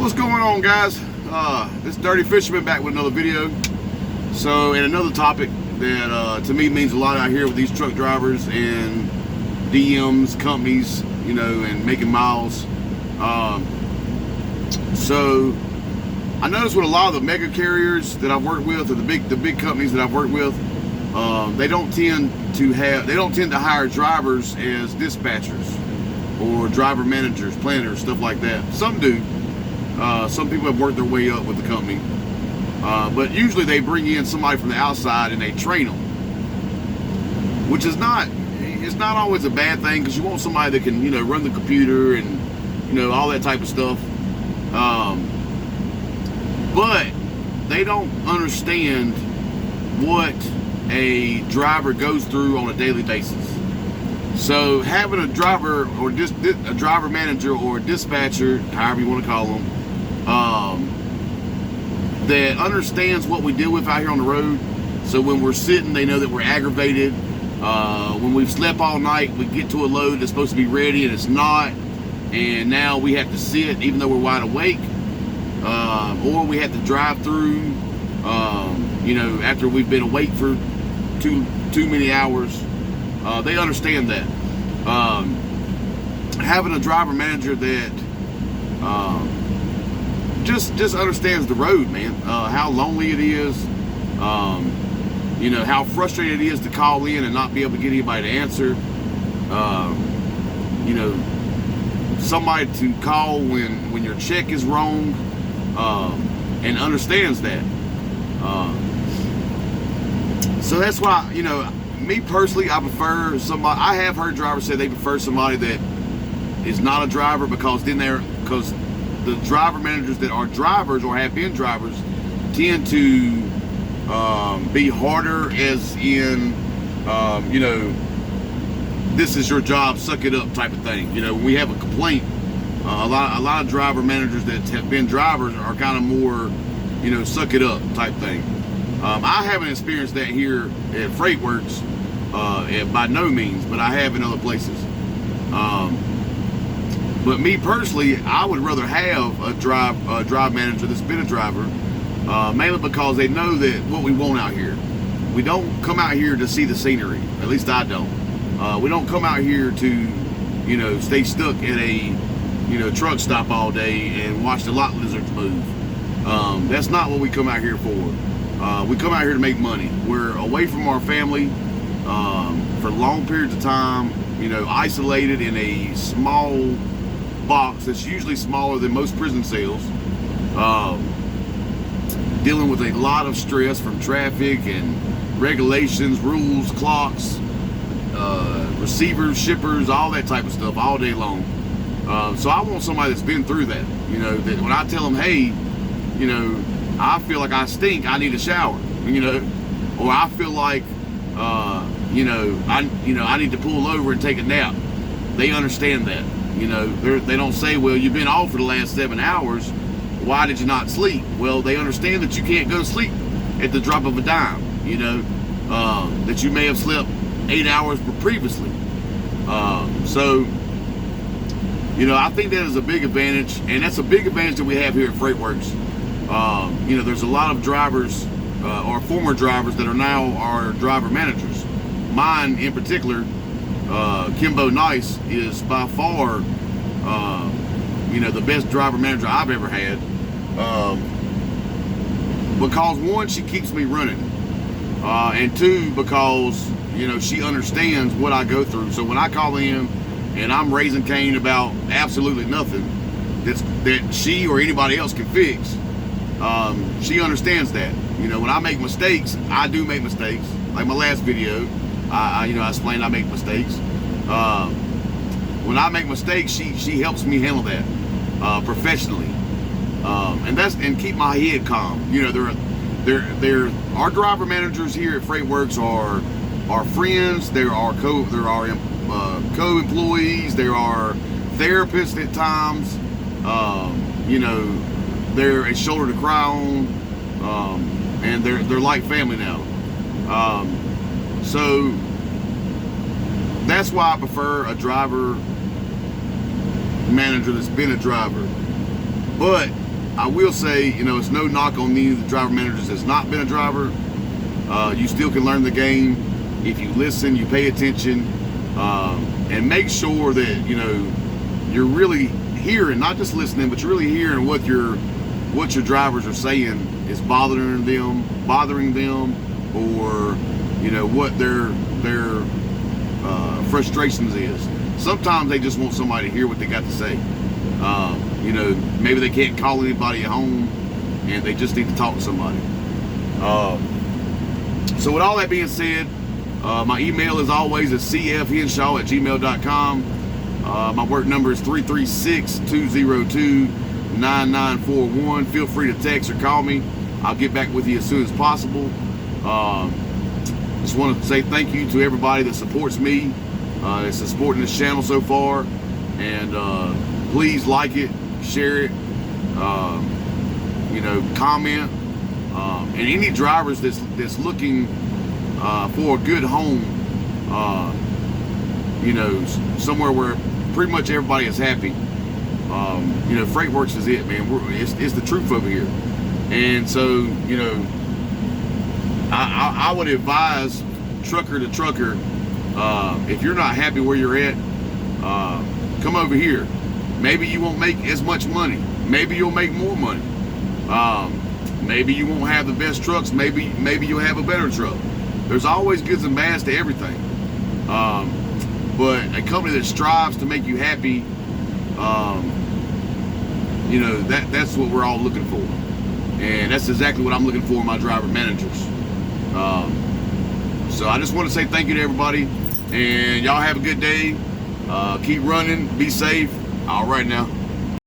What's going on, guys? This Dirty Fisherman back with another video. So, and another topic that to me means a lot out here with these truck drivers and DMs, companies, you know, and making miles. So, I noticed with a lot of the mega carriers that I've worked with, or the big companies that I've worked with, they don't tend to hire drivers as dispatchers or driver managers, planners, stuff like that. Some do. Some people have worked their way up with the company, but usually they bring in somebody from the outside and they train them, which is not always a bad thing, because you want somebody that can, you know, run the computer and, you know, all that type of stuff. But they don't understand what a driver goes through on a daily basis. So having a driver or just a driver manager or a dispatcher, however you want to call them, that understands what we deal with out here on the road. So when we're sitting, they know that we're aggravated. When we've slept all night, we get to a load that's supposed to be ready and it's not, and now we have to sit even though we're wide awake, or we have to drive through, you know, after we've been awake for too many hours. They understand that. Having a driver manager that just understands the road, man, how lonely it is, you know, how frustrating it is to call in and not be able to get anybody to answer, you know, somebody to call when your check is wrong, and understands that. So that's why, you know, me personally, I prefer somebody. I have heard drivers say they prefer somebody that is not a driver, because the driver managers that are drivers or have been drivers tend to be harder, as in, you know, this is your job, suck it up type of thing. You know, when we have a complaint, a lot of driver managers that have been drivers are kind of more, you know, suck it up type thing. I haven't experienced that here at FreightWorks, by no means, but I have in other places. But me personally, I would rather have a drive manager that's been a driver, mainly because they know that what we want out here. We don't come out here to see the scenery. At least I don't. We don't come out here to, you know, stay stuck at a, you know, truck stop all day and watch the lot lizards move. That's not what we come out here for. We come out here to make money. We're away from our family for long periods of time, you know, isolated in a small box that's usually smaller than most prison cells, dealing with a lot of stress from traffic and regulations, rules, clocks, receivers, shippers, all that type of stuff all day long. So I want somebody that's been through that, you know, that when I tell them, hey, you know, I feel like I stink, I need a shower, you know, or I feel like, you know, I need to pull over and take a nap. They understand that, you know. They don't say, well, you've been off for the last 7 hours, why did you not sleep? Well, they understand that you can't go to sleep at the drop of a dime, you know, that you may have slept 8 hours previously. So, you know, I think that is a big advantage, and that's a big advantage that we have here at FreightWorks. You know, there's a lot of drivers or former drivers that are now our driver managers. Mine in particular, Kimbo Nice, is by far, you know, the best driver manager I've ever had, because one, she keeps me running, and two, because, you know, she understands what I go through. So when I call in and I'm raising Cain about absolutely nothing that she or anybody else can fix, she understands that. You know, when I make mistakes, I do make mistakes. Like my last video, I explained I make mistakes. When I make mistakes, she helps me handle that professionally, and keep my head calm. You know, they're our driver managers here at FreightWorks are friends. There are co-employees. There are therapists at times. You know, they're a shoulder to cry on, and they're like family now. So that's why I prefer a driver manager that's been a driver. But I will say, you know, it's no knock on any of the driver managers that's not been a driver. You still can learn the game if you listen, you pay attention, and make sure that, you know, you're really hearing, not just listening, but you're really hearing what your drivers are saying is bothering them, or, you know, what their frustrations is. Sometimes they just want somebody to hear what they got to say. You know, maybe they can't call anybody at home and they just need to talk to somebody. So with all that being said, my email is always at cfhenshaw@gmail.com. My work number is 336-202-9941. Feel free to text or call me. I'll get back with you as soon as possible. Just want to say thank you to everybody that supports me, that's supporting this channel so far, and please like it, share it, you know, comment, and any drivers that's looking for a good home, you know, somewhere where pretty much everybody is happy. You know, FreightWorks is it, man. It's the truth over here. And so, you know, I would advise trucker to trucker, if you're not happy where you're at, come over here. Maybe you won't make as much money. Maybe you'll make more money. Maybe you won't have the best trucks. Maybe you'll have a better truck. There's always goods and bads to everything. But a company that strives to make you happy, you know, that's what we're all looking for. And that's exactly what I'm looking for in my driver managers. So I just want to say thank you to everybody, and y'all have a good day. Keep running, be safe. All right now.